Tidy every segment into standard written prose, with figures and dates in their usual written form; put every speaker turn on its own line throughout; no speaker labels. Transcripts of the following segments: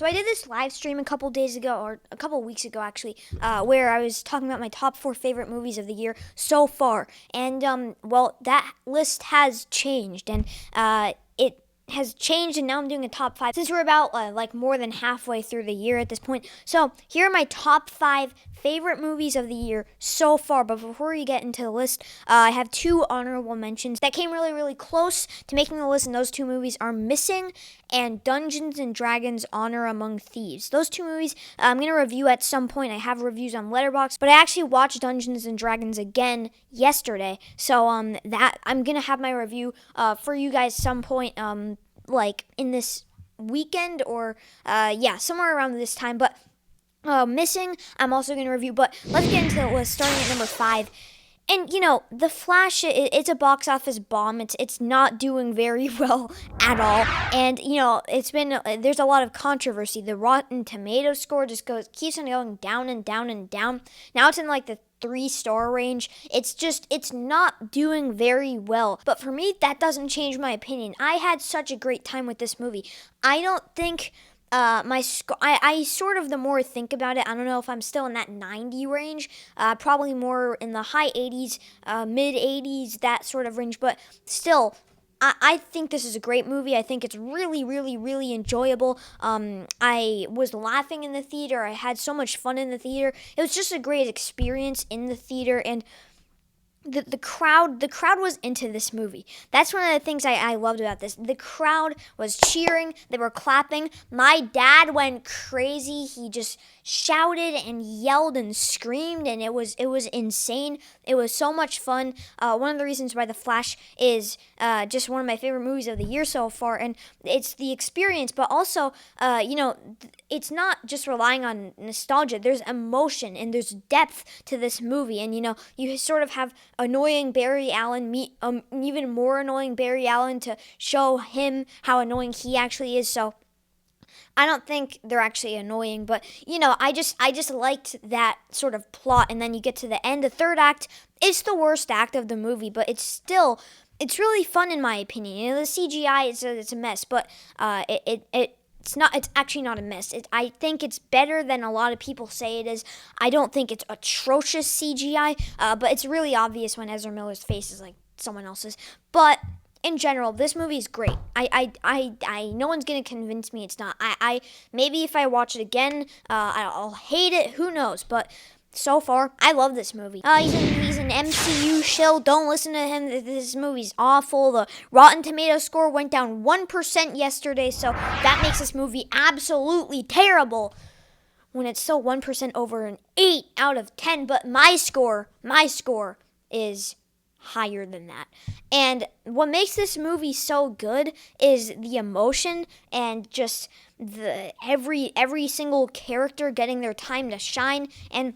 So I did this live stream a couple days ago, or a couple weeks ago actually, where I was talking about my top 4 favorite movies of the year so far. And well, that list has changed, and it has changed, and now I'm doing a top 5 since we're about like more than halfway through the year at this point. So here are my top 5 favorite movies of the year so far. But before we get into the list, I have 2 honorable mentions that came really, really close to making the list, and those 2 movies are Missing and Dungeons and Dragons: Honor Among Thieves. Those 2 movies I'm going to review at some point. I have reviews on Letterboxd, but I actually watched Dungeons and Dragons again yesterday. So that I'm going to have my review for you guys some point like in this weekend, or somewhere around this time. But Missing, I'm also going to review. But let's get into the list, starting at number 5. And, The Flash, it's a box office bomb. It's not doing very well at all. And, there's a lot of controversy. The Rotten Tomato score just keeps on going down and down and down. Now it's in like the 3-star range. It's not doing very well. But for me, that doesn't change my opinion. I had such a great time with this movie. I don't think I sort of, the more I think about it, I don't know if I'm still in that 90 range, probably more in the high 80s, mid 80s, that sort of range. But still, I think this is a great movie. I think it's really, really, really enjoyable. I was laughing in the theater. I had so much fun in the theater. It was just a great experience in the theater, and the crowd was into this movie. That's one of the things I loved about this. The crowd was cheering, they were clapping. My dad went crazy. He just shouted and yelled and screamed, and it was insane. It was so much fun. One of the reasons why The Flash is just one of my favorite movies of the year so far, and it's the experience, but also it's not just relying on nostalgia. There's emotion and there's depth to this movie, and you sort of have annoying Barry Allen meet even more annoying Barry Allen to show him how annoying he actually is. So I don't think they're actually annoying, but I just liked that sort of plot. And then you get to the end, the third act. It's the worst act of the movie, but it's really fun in my opinion. The CGI it's a mess, but it's not. It's actually not a mess. I think it's better than a lot of people say it is. I don't think it's atrocious CGI, but it's really obvious when Ezra Miller's face is like someone else's. But in general, this movie is great. I no one's gonna convince me it's not. I maybe if I watch it again, I'll hate it. Who knows? But so far, I love this movie. He's an MCU shill. Don't listen to him. This movie's awful. The Rotten Tomato score went down 1% yesterday, so that makes this movie absolutely terrible when it's still 1% over an 8 out of 10. But my score is higher than that. And what makes this movie so good is the emotion and just the every single character getting their time to shine, and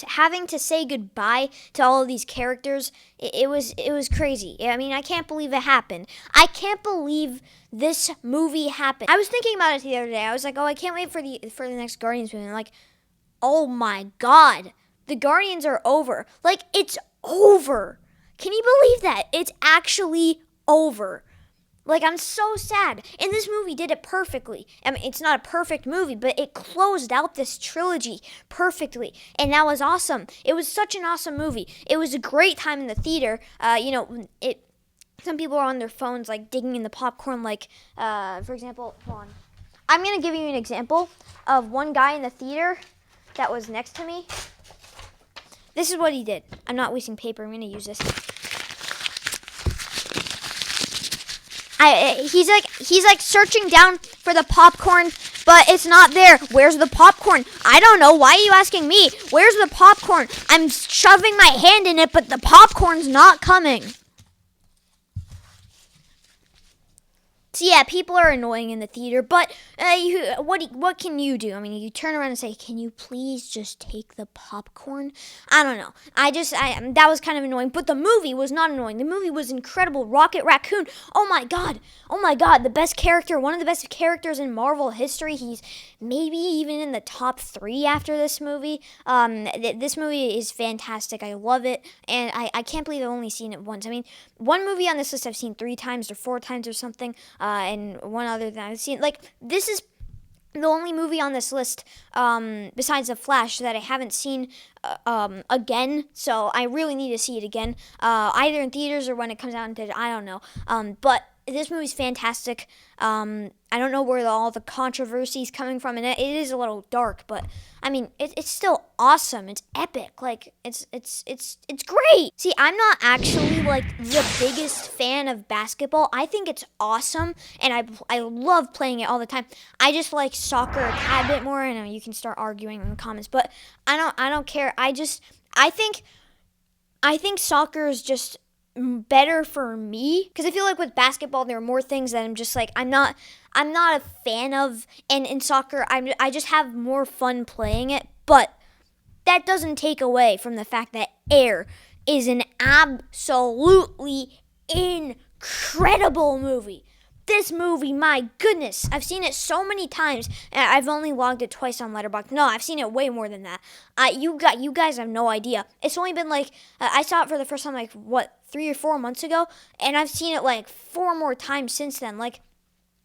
having to say goodbye to all of these characters. It was crazy. I mean, I can't believe it happened. I can't believe this movie happened. I was thinking about it the other day. I was like, oh, I can't wait for the next Guardians movie. And like, oh my God, the Guardians are over. Like, it's over. Can you believe that? It's actually over. Like, I'm so sad. And this movie did it perfectly. I mean, it's not a perfect movie, but it closed out this trilogy perfectly. And that was awesome. It was such an awesome movie. It was a great time in the theater. Some people are on their phones, like, digging in the popcorn. Like, for example, hold on. I'm going to give you an example of one guy in the theater that was next to me. This is what he did. I'm not wasting paper. I'm going to use this. He's like searching down for the popcorn, but it's not there. Where's the popcorn? I don't know. Why are you asking me? Where's the popcorn? I'm shoving my hand in it, but the popcorn's not coming. So yeah, people are annoying in the theater, but what can you do? I mean, you turn around and say, "Can you please just take the popcorn?" I don't know. That was kind of annoying, but the movie was not annoying. The movie was incredible. Rocket Raccoon. Oh my God, the best character, one of the best characters in Marvel history. He's maybe even in the top 3 after this movie. This movie is fantastic. I love it, and I can't believe I've only seen it once. I mean, one movie on this list I've seen 3 times or 4 times or something. And one other that I've seen. Like, this is the only movie on this list, besides The Flash, that I haven't seen again. So I really need to see it again, either in theaters or when it comes out in theaters. I don't know. But this movie's fantastic. I don't know where all the controversy is coming from, and it is a little dark, but I mean, it's still awesome. It's epic. Like it's great. See, I'm not actually like the biggest fan of basketball. I think it's awesome, and I love playing it all the time. I just like soccer a tad bit more. I know you can start arguing in the comments, but I don't care. I think soccer is just better for me, because I feel like with basketball there are more things that I'm just like I'm not a fan of, and in soccer I just have more fun playing it. But that doesn't take away from the fact that Air is an absolutely incredible movie. This movie, my goodness, I've seen it so many times, and I've only logged it twice on Letterboxd. No, I've seen it way more than that. You guys have no idea. It's only been like I saw it for the first time like 3 or 4 months ago, and I've seen it like 4 more times since then. Like,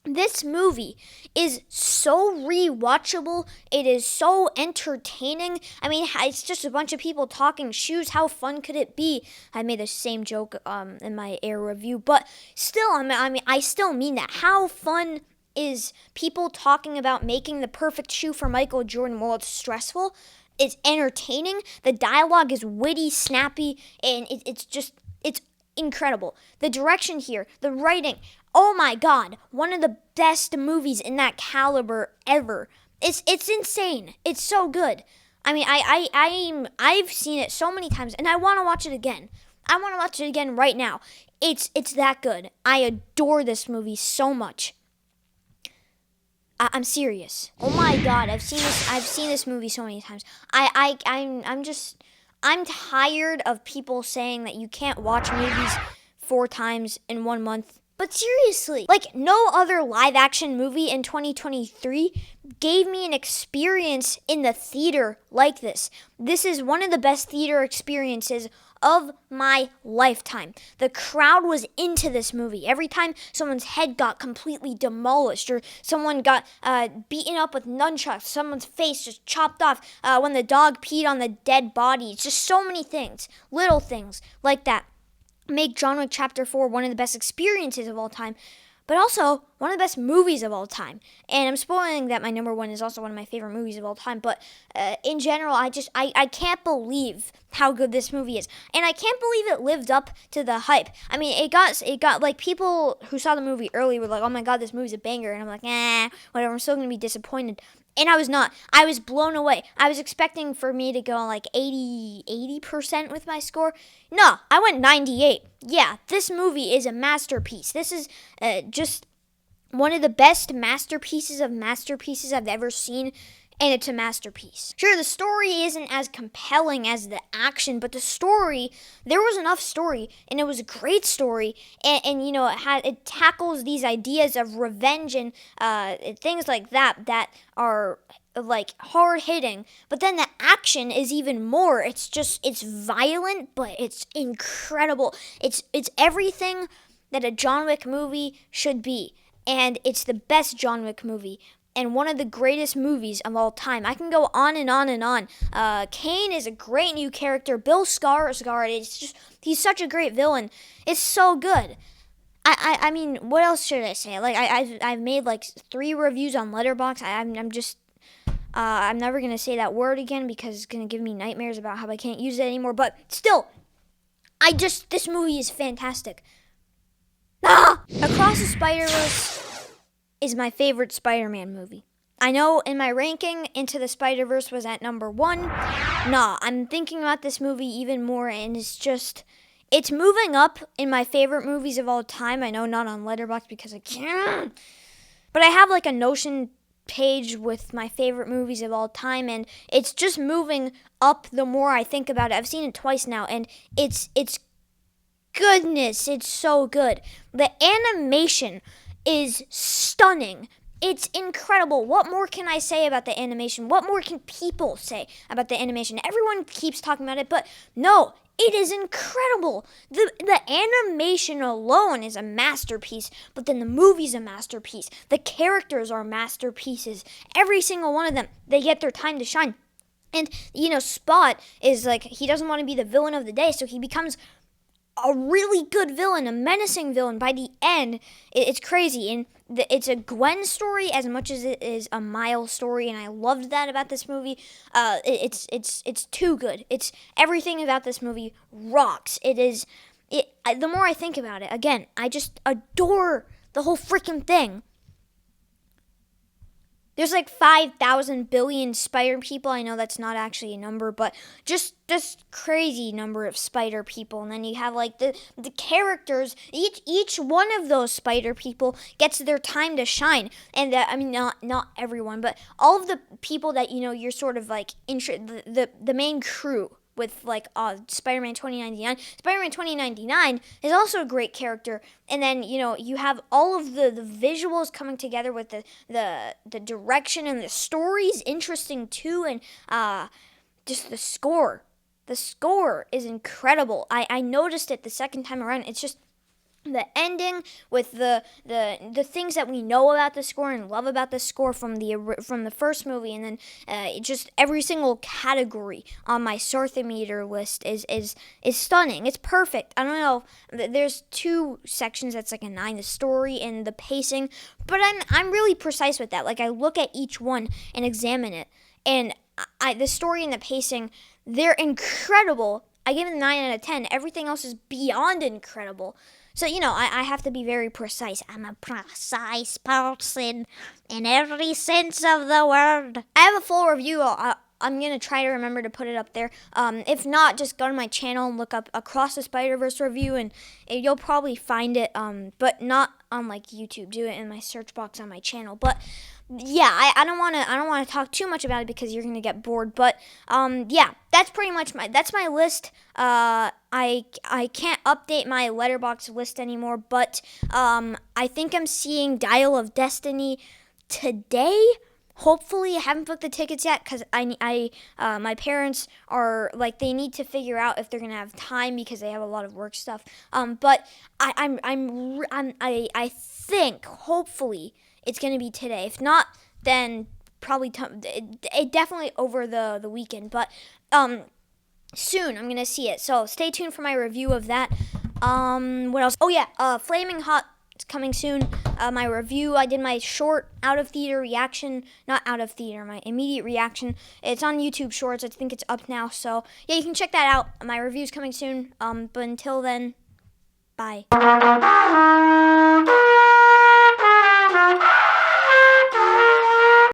this movie is so rewatchable. It is so entertaining. I mean, it's just a bunch of people talking shoes. How fun could it be? I made the same joke in my Air review, but still, I still mean that. How fun is people talking about making the perfect shoe for Michael Jordan? Well, it's stressful. It's entertaining. The dialogue is witty, snappy, and it's incredible. The direction here, the writing, oh my god, one of the best movies in that caliber ever. It's insane. It's so good. I mean, I've seen it so many times, and I want to watch it again. I want to watch it again right now. It's that good. I adore this movie so much. I'm serious. Oh my god, I've seen this movie so many times. I'm tired of people saying that you can't watch movies 4 times in 1 month. But seriously, like, no other live action movie in 2023 gave me an experience in the theater like this. This is one of the best theater experiences of my lifetime. The crowd was into this movie. Every time someone's head got completely demolished, or someone got beaten up with nunchucks, someone's face just chopped off, when the dog peed on the dead body. It's just so many things, little things like that, make John Wick Chapter 4 one of the best experiences of all time, but also one of the best movies of all time. And I'm spoiling that my number one is also one of my favorite movies of all time, but in general, I can't believe how good this movie is. And I can't believe it lived up to the hype. I mean, it got like, people who saw the movie early were like, oh my god, this movie's a banger. And I'm like, whatever, I'm still going to be disappointed. And I was not. I was blown away. I was expecting for me to go like 80% with my score. No, I went 98. Yeah, this movie is a masterpiece. This is just one of the best masterpieces of masterpieces I've ever seen, and it's a masterpiece. Sure, the story isn't as compelling as the action, but the story, there was enough story, and it was a great story, and you know, it tackles these ideas of revenge and things like that are like hard hitting, but then the action is even more. It's violent, but it's incredible. It's everything that a John Wick movie should be, and it's the best John Wick movie, and one of the greatest movies of all time. I can go on and on and on. Kane is a great new character. Bill Skarsgård, he's such a great villain. It's so good. I mean, what else should I say? Like, I've made like 3 reviews on Letterboxd. I'm never gonna say that word again because it's gonna give me nightmares about how I can't use it anymore. But still, this movie is fantastic. Across the Spider-Verse is my favorite Spider-Man movie. I know in my ranking, Into the Spider-Verse was at number 1. I'm thinking about this movie even more, and it's moving up in my favorite movies of all time. I know not on Letterboxd because I can't, but I have like a Notion page with my favorite movies of all time, and it's just moving up the more I think about it. I've seen it twice now, and it's goodness, it's so good. The animation is stunning. It's incredible. What more can I say about the animation? What more can people say about the animation? Everyone keeps talking about it, but no, It is incredible. The animation alone is a masterpiece, but then the movie's a masterpiece. The characters are masterpieces. Every single one of them, they get their time to shine. And, Spot is like, he doesn't want to be the villain of the day, so he becomes a really good villain, a menacing villain. By the end, it's crazy. And it's a Gwen story as much as it is a Miles story, and I loved that about this movie. It's too good. It's everything about this movie rocks. The more I think about it, again, I just adore the whole freaking thing. There's like 5,000 billion spider people. I know that's not actually a number, but just this crazy number of spider people. And then you have like the characters. Each one of those spider people gets their time to shine. And not everyone, but all of the people that you're sort of like the main crew. With like Spider-Man 2099. Spider-Man 2099 is also a great character. And then, you have all of the visuals coming together with the direction, and the story's interesting too. And just the score. The score is incredible. I noticed it the second time around. It's just the ending with the things that we know about the score and love about the score from the first movie, and then just every single category on my Sorthometer list is stunning. It's perfect. I don't know. There's two sections that's like a 9, the story and the pacing, but I'm really precise with that. Like, I look at each one and examine it, and the story and the pacing, they're incredible. I give it a 9 out of 10. Everything else is beyond incredible. So, I have to be very precise. I'm a precise person in every sense of the word. I have a full review. I'm going to try to remember to put it up there. If not, just go to my channel and look up Across the Spider-Verse review, and you'll probably find it, but not on like YouTube. Do it in my search box on my channel. But yeah, I don't want to talk too much about it because you're gonna get bored. But yeah, that's pretty much my list. I can't update my Letterboxd list anymore, but I think I'm seeing Dial of Destiny today. Hopefully, I haven't booked the tickets yet because my parents are like, they need to figure out if they're gonna have time because they have a lot of work stuff. But I think hopefully it's gonna be today. If not, then probably it definitely over the weekend. But soon I'm gonna see it. So stay tuned for my review of that. What else? Oh yeah, Flaming Hot. It's coming soon. My review, I did my short out-of-theater reaction. Not out-of-theater, my immediate reaction. It's on YouTube Shorts. I think it's up now. So, yeah, you can check that out. My review's coming soon. But until then, bye.